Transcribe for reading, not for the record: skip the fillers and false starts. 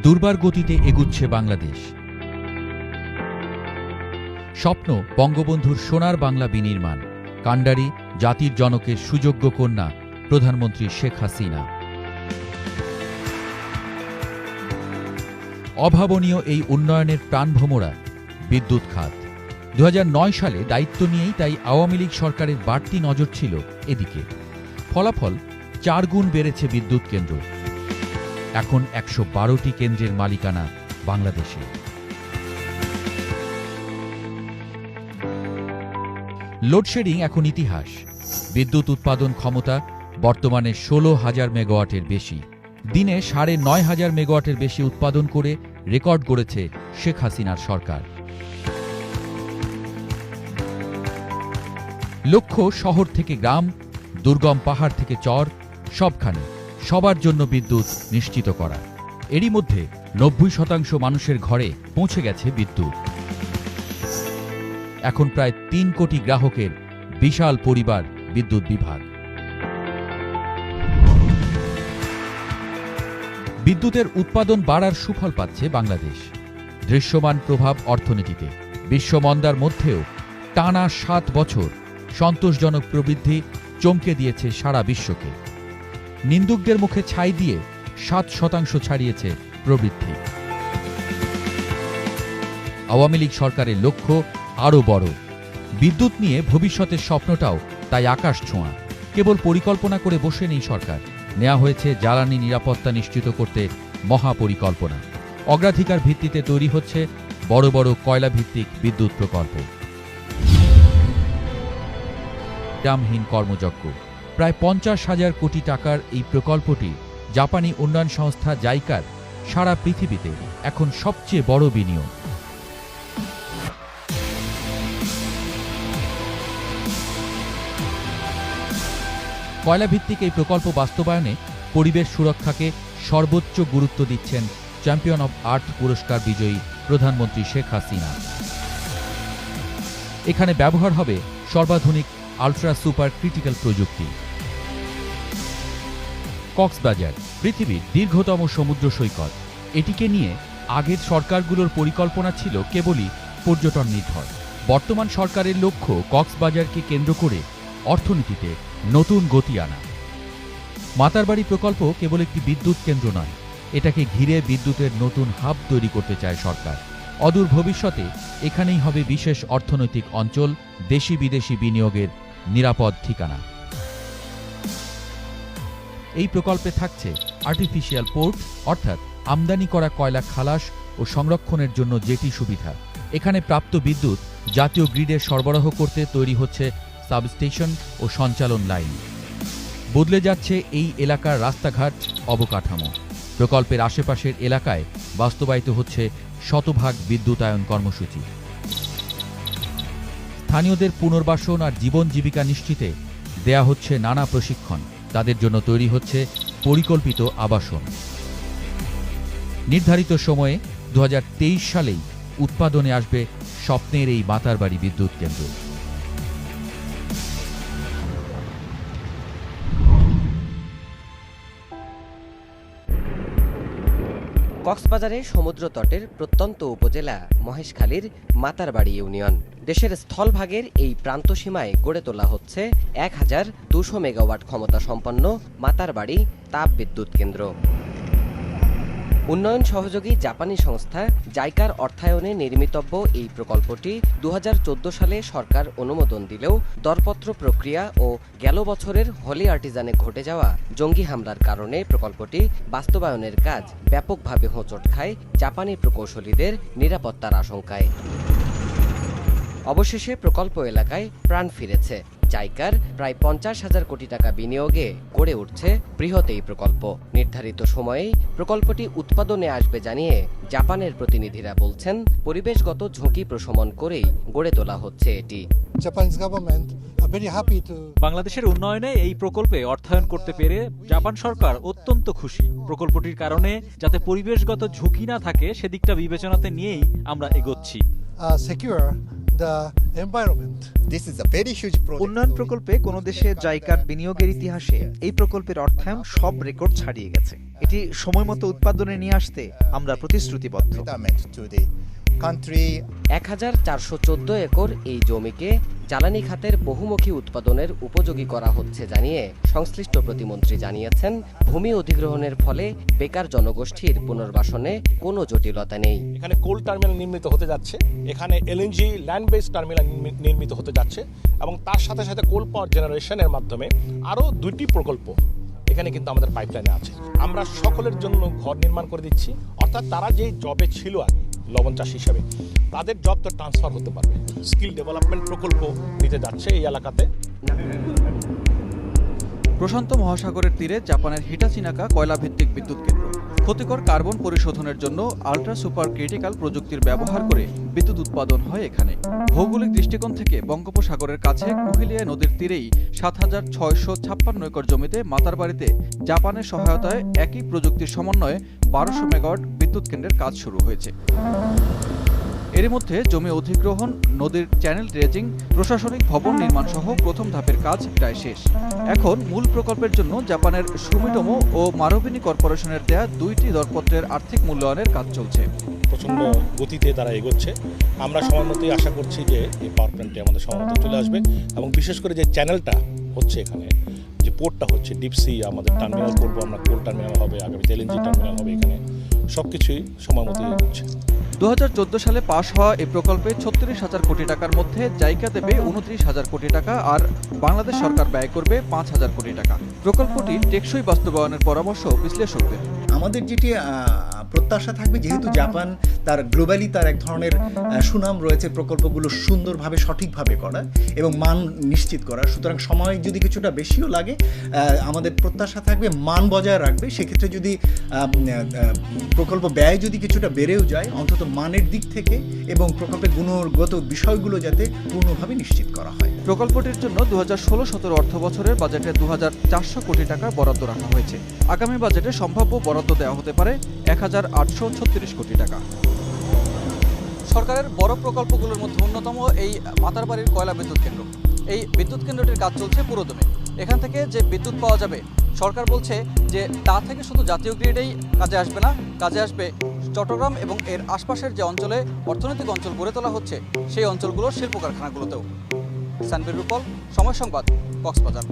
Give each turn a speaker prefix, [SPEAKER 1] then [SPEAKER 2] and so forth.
[SPEAKER 1] দুর্বার গতিতে এগুচ্ছে বাংলাদেশ। স্বপ্ন বঙ্গবন্ধুর সোনার বাংলা বিনির্মাণ, কাণ্ডারি জাতির জনকের সুযোগ্য কন্যা প্রধানমন্ত্রী শেখ হাসিনা। অভাবনীয় এই উন্নয়নের প্রাণভোমরা বিদ্যুৎ খাত। 2009 সালে দায়িত্ব নিয়েই তাই আওয়ামী লীগ সরকারের বাড়তি নজর ছিল এদিকে। ফলাফল 4 গুণ বেড়েছে বিদ্যুৎ কেন্দ্র। এখন 112টি কেন্দ্রের মালিকানা বাংলাদেশে। লোডশেডিং এখন ইতিহাস। বিদ্যুৎ উৎপাদন ক্ষমতা বর্তমানে 16,000 মেগাওয়াটের বেশি। দিনে 9,500 মেগাওয়াটের বেশি উৎপাদন করে রেকর্ড গড়েছে শেখ হাসিনার সরকার। লক্ষ্য শহর থেকে গ্রাম, দুর্গম পাহাড় থেকে চর, সবখানে সবার জন্য বিদ্যুৎ নিশ্চিত করা। এরই মধ্যে 90% মানুষের ঘরে পৌঁছে গেছে বিদ্যুৎ। এখন প্রায় 3 কোটি গ্রাহকের বিশাল পরিবার বিদ্যুৎ বিভাগ। বিদ্যুতের উৎপাদন বাড়ার সুফল পাচ্ছে বাংলাদেশ। দৃশ্যমান প্রভাব অর্থনীতিতে। বিশ্বমন্দার মধ্যেও টানা 7 বছর সন্তোষজনক প্রবৃদ্ধি চমকে দিয়েছে সারা বিশ্বকে। নিন্দুকদের মুখে ছাই দিয়ে 7% ছাড়িয়েছে প্রবৃদ্ধি। আওয়ামী লীগ সরকারের লক্ষ্য আরও বড়। বিদ্যুৎ নিয়ে ভবিষ্যতের স্বপ্নটাও তাই আকাশ ছোঁয়া। কেবল পরিকল্পনা করে বসে নেই সরকার, নেওয়া হয়েছে জ্বালানি নিরাপত্তা নিশ্চিত করতে মহাপরিকল্পনা। অগ্রাধিকার ভিত্তিতে তৈরি হচ্ছে বড় বড় কয়লা ভিত্তিক বিদ্যুৎ প্রকল্প। দামহীন কর্মযজ্ঞ। প্রায় 50,000 কোটি টাকার এই প্রকল্পটি জাপানি উন্নয়ন সংস্থা জাইকার সারা পৃথিবীতে এখন সবচেয়ে বড় বিনিয়োগ। কয়লাভিত্তিক এই প্রকল্প বাস্তবায়নে পরিবেশ সুরক্ষাকে সর্বোচ্চ গুরুত্ব দিচ্ছেন চ্যাম্পিয়ন অব আর্থ পুরস্কার বিজয়ী প্রধানমন্ত্রী শেখ হাসিনা। এখানে ব্যবহার হবে সর্বাধুনিক আল্ট্রা সুপার ক্রিটিক্যাল প্রযুক্তি। কক্সবাজার পৃথিবীর দীর্ঘতম সমুদ্র সৈকত। এটিকে নিয়ে আগের সরকারগুলোর পরিকল্পনা ছিল কেবলই পর্যটন নির্ভর। বর্তমান সরকারের লক্ষ্য কক্সবাজারকে কেন্দ্র করে অর্থনীতিতে নতুন গতি আনা। মাতারবাড়ি প্রকল্প কেবল একটি বিদ্যুৎ কেন্দ্র নয়, এটাকে ঘিরে বিদ্যুতের নতুন হাব তৈরি করতে চায় সরকার। অদূর ভবিষ্যতে এখানেই হবে বিশেষ অর্থনৈতিক অঞ্চল, দেশি বিদেশি বিনিয়োগের নিরাপদ ঠিকানা। এই প্রকল্পে থাকছে আর্টিফিশিয়াল পোর্ট, অর্থাৎ আমদানি করা কয়লা খালাস ও সংরক্ষণের জন্য জেটি সুবিধা। এখানে প্রাপ্ত বিদ্যুৎ জাতীয় গ্রিডে সরবরাহ করতে তৈরি হচ্ছে সাবস্টেশন ও সঞ্চালন লাইন। বদলে যাচ্ছে এই এলাকার রাস্তাঘাট অবকাঠামো। প্রকল্পের আশেপাশের এলাকায় বাস্তবায়িত হচ্ছে শতভাগ বিদ্যুতায়ন কর্মসূচি। স্থানীয়দের পুনর্বাসন আর জীবন জীবিকা নিশ্চিতে দেয়া হচ্ছে নানা প্রশিক্ষণ। তাদের জন্য তৈরি হচ্ছে পরিকল্পিত আবাসন। নির্ধারিত সময়ে 2023 সালেই উৎপাদনে আসবে স্বপ্নের এই মাতারবাড়ি বিদ্যুৎ কেন্দ্র।
[SPEAKER 2] কক্সবাজারের সমুদ্র তটের প্রত্যন্ত উপজেলা মহেশখালীর মাতারবাড়ি ইউনিয়ন। দেশের স্থলভাগের এই প্রান্তসীমায় গড়ে তোলা হচ্ছে 1200 মেগাওয়াট ক্ষমতা সম্পন্ন মাতারবাড়ি তাপবিদ্যুৎ কেন্দ্র। উন্নয়ন সহযোগী জাপানি সংস্থা জাইকার অর্থায়নে নির্মিতব্য এই প্রকল্পটি 2014 সালে সরকার অনুমোদন দিলেও দরপত্র প্রক্রিয়া ও গেল বছরের হলি আর্টিজানে ঘটে যাওয়া জঙ্গি হামলার কারণে প্রকল্পটি বাস্তবায়নের কাজ ব্যাপকভাবে হোঁচট খায় জাপানি প্রকৌশলীদের নিরাপত্তার আশঙ্কায়। অবশেষে প্রকল্প এলাকায় প্রাণ ফিরেছে। জাইকার প্রায় 50,000 কোটি টাকা বিনিয়োগে গড়ে উঠছে বৃহৎ এই প্রকল্প। নির্ধারিত সময়েই প্রকল্পটি উৎপাদনে আসবে জানিয়ে জাপানের প্রতিনিধিরা বলছেন, পরিবেশগত ঝুঁকি প্রশমন করেই গড়ে তোলা হচ্ছে এটি।
[SPEAKER 3] বাংলাদেশের উন্নয়নে এই প্রকল্পে অর্থায়ন করতে পেরে জাপান সরকার অত্যন্ত খুশি। প্রকল্পটির কারণে যাতে পরিবেশগত ঝুঁকি না থাকে সেদিকটা বিবেচনাতে নিয়েই আমরা এগোচ্ছি।
[SPEAKER 4] the environment.
[SPEAKER 5] This is a very huge project.
[SPEAKER 6] উন্নয়ন প্রকল্পে কোনো দেশে জাইকার বিনিয়োগের ইতিহাসে এই প্রকল্পের অর্থায়ন সব রেকর্ড ছাড়িয়ে গেছে। এটি সময়মতো উৎপাদনে নিয়ে আসতে আমরা প্রতিশ্রুতিবদ্ধ।
[SPEAKER 5] Commitment to the country.
[SPEAKER 2] 1414 acre এই জমিকে জ্বালানি খাতের বহুমুখী উৎপাদনের উপযোগী করা হচ্ছে জানিয়ে সংশ্লিষ্ট প্রতিমন্ত্রী জানিয়েছেন, ভূমি অধিগ্রহণের ফলে বেকার জনগোষ্ঠীর পুনর্বাসনে কোনো জটিলতা নেই।
[SPEAKER 7] এখানে কোল টার্মিনাল নির্মিত হতে যাচ্ছে, এখানে এলএনজি ল্যান্ড বেসড টার্মিনাল নির্মিত হতে যাচ্ছে এবং তার সাথে সাথে কোল পাওয়ার জেনারেশনের মাধ্যমে আরও 2টি প্রকল্প এখানে কিন্তু আমাদের পাইপলাইনে আছে। আমরা সকলের জন্য ঘর নির্মাণ করে দিচ্ছি, অর্থাৎ তারা যে জবে ছিল আগে লবণ চাষী হিসাবে তাদের জব তো ট্রান্সফার হতে পারবে। স্কিল ডেভেলপমেন্ট প্রকল্প নিতে যাচ্ছে এই এলাকাতে।
[SPEAKER 8] প্রশান্ত মহাসাগরের তীরে জাপানের হিটাচিনাকা কয়লা ভিত্তিক বিদ্যুৎ কেন্দ্র ক্ষতিকর কার্বন পরিশোধনের জন্য আল্ট্রা সুপার ক্রিটিক্যাল প্রযুক্তির ব্যবহার করে বিদ্যুৎ উৎপাদন হয় এখানে। ভৌগোলিক দৃষ্টিকোণ থেকে বঙ্গোপসাগরের কাছে কুহিলিয়া নদীর তীরেই 7656 একর জমিতে মাতারবাড়িতে জাপানের সহায়তায় একই প্রযুক্তির সমন্বয়ে 1200 মেগাওয়াট বিদ্যুৎ কেন্দ্রের কাজ শুরু হয়েছে। এর মধ্যে জমি অধিগ্রহণ, নদীর চ্যানেল ড্রেজিং, প্রশাসনিক ভবন নির্মাণ সহ প্রথম ধাপের কাজ প্রায় শেষ। এখন মূল প্রকল্পের জন্য জাপানের সুমিটোমো ও মারুবিনি কর্পোরেশনের দেয়া 2টি দরপত্রের আর্থিক মূল্যায়নের কাজ চলছে।
[SPEAKER 7] প্রচণ্ড গতিতে তারা এগোচ্ছে। আমরা সময় মতোই আশা করছি যে এই পাওয়ার প্ল্যান্টটি আমাদের সময় মতো চলে আসবে এবং বিশেষ করে যে চ্যানেলটা হচ্ছে এখানে, যে পোর্টটা হচ্ছে ডিপসি, আমাদের টার্মিনাল করবো আমরা, কোল টার্মিনাল হবে, আগামীতে এলএনজি টার্মিনাল হবে, এখানে সব কিছুই সময় মতোই এগোচ্ছে।
[SPEAKER 8] 2014 সালে পাশ হওয়া এই প্রকল্পে 36,000 কোটি টাকার মধ্যে জাইকা দেবে 29,000 কোটি টাকা আর বাংলাদেশ সরকার ব্যয় করবে 5,000 কোটি টাকা। প্রকল্পটি টেকসই বাস্তবায়নের পরামর্শ বিশ্লেষকদের।
[SPEAKER 5] আমাদের যেটি প্রত্যাশা থাকবে, যেহেতু জাপান তার গ্লোবালি তার এক ধরনের সুনাম রয়েছে প্রকল্পগুলো সুন্দরভাবে সঠিকভাবে করা এবং মান নিশ্চিত করা, সুতরাং সময় যদি কিছুটা বেশিও লাগে আমাদের প্রত্যাশা থাকবে মান বজায় রাখবে। সেক্ষেত্রে যদি প্রকল্প ব্যয় যদি কিছুটা বেড়েও যায়, অন্তত মানের দিক থেকে এবং প্রকল্পের গুণগত বিষয়গুলো যাতে পূর্ণভাবে নিশ্চিত করা হয়।
[SPEAKER 8] প্রকল্পটির জন্য 2016-17 অর্থ বছরের বাজেটে 2,400 কোটি টাকা বরাদ্দ রাখা হয়েছে। আগামী বাজেটে সম্ভাব্য বরাদ্দ দেওয়া হতে পারে 1,836 কোটি টাকা। সরকারের বড় প্রকল্পগুলোর মধ্যে অন্যতম এই মাতারবাড়ির কয়লা বিদ্যুৎ কেন্দ্র। এই বিদ্যুৎ কেন্দ্রটির কাজ চলছে পুরোদমে। এখান থেকে যে বিদ্যুৎ পাওয়া যাবে, সরকার বলছে যে তা থেকে শুধু জাতীয় গ্রিডেই কাজে আসবে না, কাজে আসবে চট্টগ্রাম এবং এর আশপাশের যে অঞ্চলে অর্থনৈতিক অঞ্চল গড়ে তোলা হচ্ছে সেই অঞ্চলগুলোর শিল্প কারখানাগুলোতেও। সানভীর রূপল, সময় সংবাদ, কক্সবাজার।